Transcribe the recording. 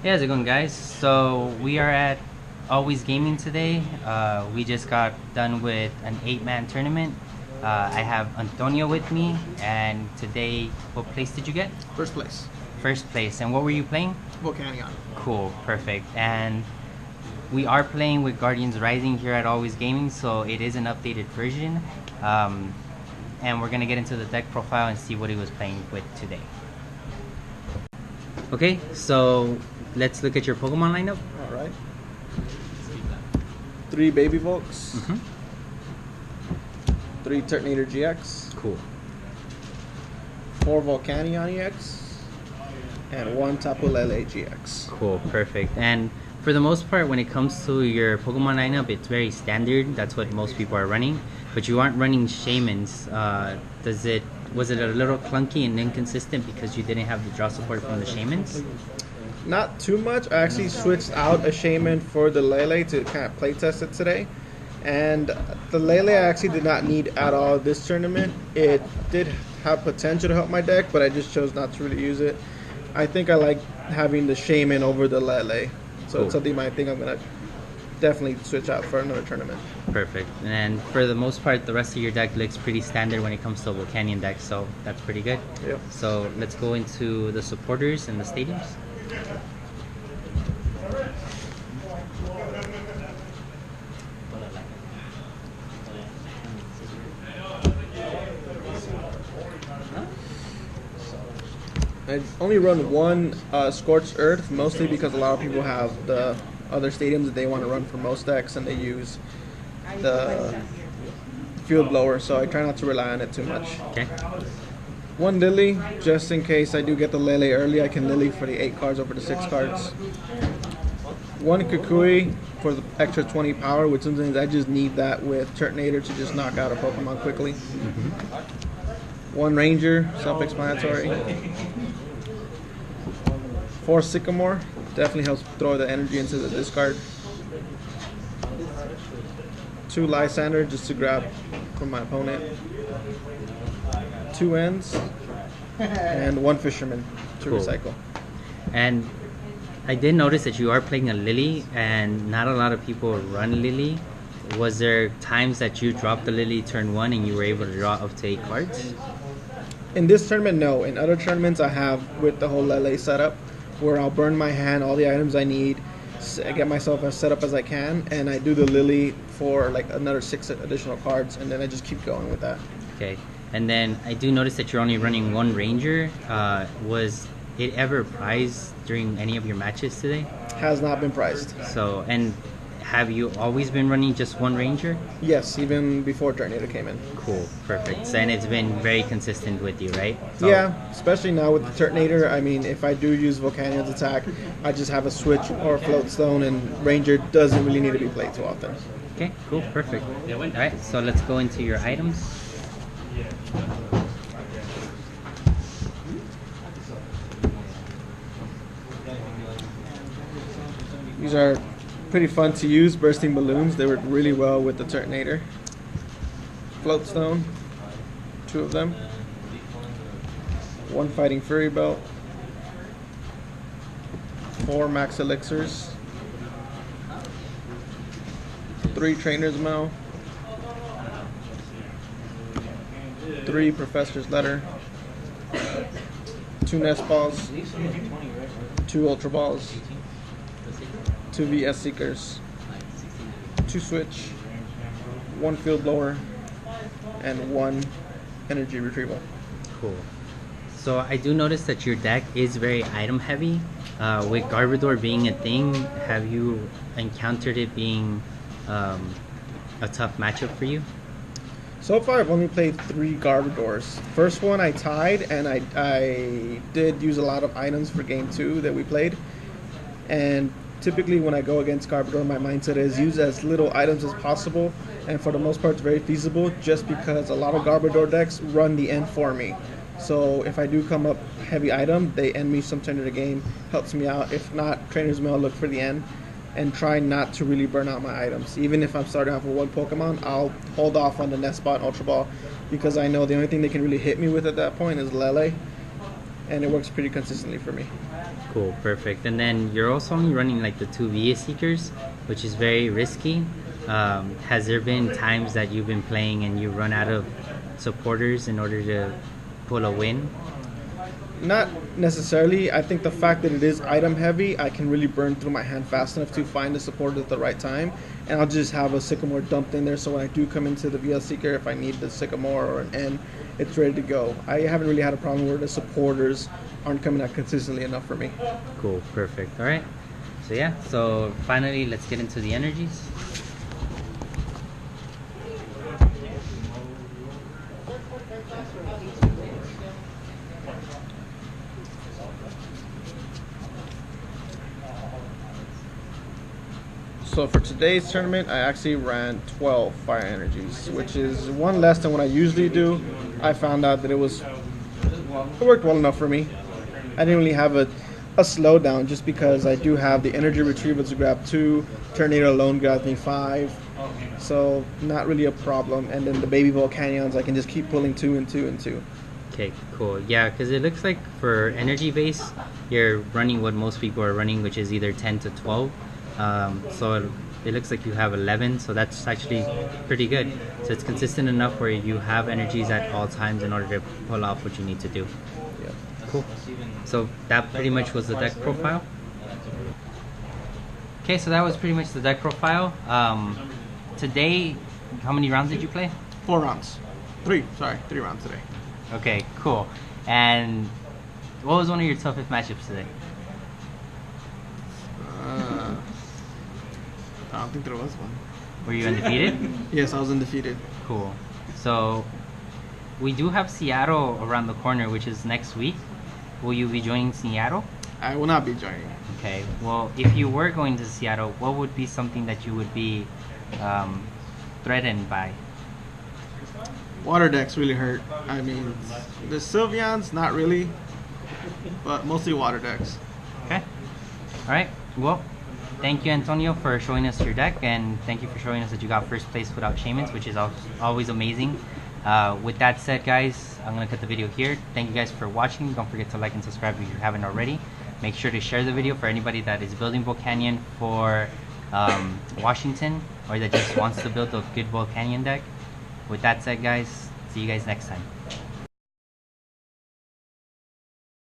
Hey, how's it going, guys? So we are at Always Gaming today. We just got done with an 8-man tournament. I have Antonio with me, and today, what place did you get? First place. First place. And what were you playing? Volcanion. Cool, perfect. And we are playing with Guardians Rising here at Always Gaming, so it is an updated version. And we're gonna get into the deck profile and see what he was playing with today. Okay, so let's look at your Pokemon lineup. Alright. 3 Baby Volks. 3 Turtonator GX. Cool. 4 Volcanion EX. And 1 Tapu Lele GX. Cool, perfect. And for the most part, when it comes to your Pokemon lineup, it's very standard. That's what most people are running. But you aren't running Shamans. Was it a little clunky and inconsistent because you didn't have the draw support from the Shamans? Not too much. I actually switched out a Shaman for the Lele to kind of play test it today. And the Lele I actually did not need at all this tournament. It did have potential to help my deck, but I just chose not to really use it. I think I like having the Shaman over the Lele. So Cool. it's something I think I'm going to definitely switch out for another tournament. Perfect. And for the most part, the rest of your deck looks pretty standard when it comes to Volcanion deck, so that's pretty good. Yep. So let's go into the supporters and the stadiums. I only run one Scorched Earth, mostly because a lot of people have the other stadiums that they want to run for most decks, and they use the field blower, so I try not to rely on it too much. Okay. One Lily, just in case I do get the Lele early, I can Lily for the 8 cards over the 6 cards. One Kukui for the extra 20 power, which sometimes I just need that with Turtonator to just knock out a Pokemon quickly. One Ranger, self-explanatory. 4 Sycamore, definitely helps throw the energy into the discard. 2 Lysander, just to grab from my opponent. 2 Ends, and 1 Fisherman to Cool. recycle. And I did notice that you are playing a Lily, and not a lot of people run Lily. Was there times that you dropped the Lily turn 1 and you were able to draw up to 8 cards? In this tournament, no. In other tournaments, I have with the whole Lele setup, where I'll burn my hand, all the items I need, get myself as set up as I can, and I do the Lily for like another 6 additional cards, and then I just keep going with that. Okay. And then I do notice that you're only running 1 Ranger. Was it ever prized during any of your matches today? Has not been priced. So, and have you always been running just 1 Ranger? Yes, even before Tornado came in. Cool, perfect. So, and it's been very consistent with you, right? So, Yeah, especially now with the Turtonator. I mean, if I do use Volcanion's attack, I just have a switch or float stone, and Ranger doesn't really need to be played too often. Okay, cool, perfect. All right, so let's go into your items. These are pretty fun to use, bursting balloons. They work really well with the Turtonator. Float stone, 2 of them. 1 fighting furry belt. 4 max elixirs. 3 trainer's mail. 3 professor's letter. 2 nest balls. 2 ultra balls. 2 VS Seekers, 2 Switch, 1 Field Blower, and 1 Energy Retrieval. Cool. So I do notice that your deck is very item heavy. With Garbodor being a thing, have you encountered it being a tough matchup for you? So far, I've only played 3 Garbodors. First one I tied, and I did use a lot of items for game 2 that we played. And typically when I go against Garbodor, my mindset is use as little items as possible, and for the most part it's very feasible just because a lot of Garbodor decks run the end for me. So if I do come up heavy item, they end me some turn of the game, helps me out. If not, Trainer's Mail, look for the end, and try not to really burn out my items. Even if I'm starting off with 1 Pokemon, I'll hold off on the Nest Bot and Ultra Ball because I know the only thing they can really hit me with at that point is Lele, and it works pretty consistently for me. Cool, perfect. And then you're also only running like the 2 VA Seekers, which is very risky. Has there been times that you've been playing and you run out of supporters in order to pull a win? Not necessarily. I think the fact that it is item heavy, I can really burn through my hand fast enough to find the support at the right time, and I'll just have a Sycamore dumped in there, so when I do come into the VL Seeker, if I need the Sycamore or an N, it's ready to go. I haven't really had a problem where the supporters aren't coming out consistently enough for me. Cool, perfect. All right. So yeah, so finally let's get into the energies. So for today's tournament, I actually ran 12 fire energies, which is one less than what I usually do. I found out that it worked well enough for me. I didn't really have a slowdown just because I do have the energy retrieval to grab 2, Tornado alone grabs me 5, so not really a problem. And then the baby Volcanions, I can just keep pulling 2 and 2 and 2. Okay, cool. Yeah, because it looks like for energy base, you're running what most people are running, which is either 10 to 12. So it looks like you have 11, so that's actually pretty good. So it's consistent enough where you have energies at all times in order to pull off what you need to do. Yeah. Cool. So that pretty much was the deck profile. Okay, so that was pretty much the deck profile. Today, how many rounds did you play? 4 rounds. 3 rounds today. Okay, cool. And what was one of your toughest matchups today? I don't think there was one. Were you undefeated? Yes, I was undefeated. Cool. So we do have Seattle around the corner, which is next week. Will you be joining Seattle? I will not be joining. Okay. Well, if you were going to Seattle, what would be something that you would be threatened by? Water decks really hurt. I mean, the Sylveons, not really, but mostly water decks. Okay. All right. Well, thank you, Antonio, for showing us your deck, and thank you for showing us that you got first place without Shamans, which is always amazing. With that said, guys, I'm going to cut the video here. Thank you guys for watching. Don't forget to like and subscribe if you haven't already. Make sure to share the video for anybody that is building Volcanion for Washington, or that just wants to build a good Volcanion deck. With that said, guys, see you guys next time.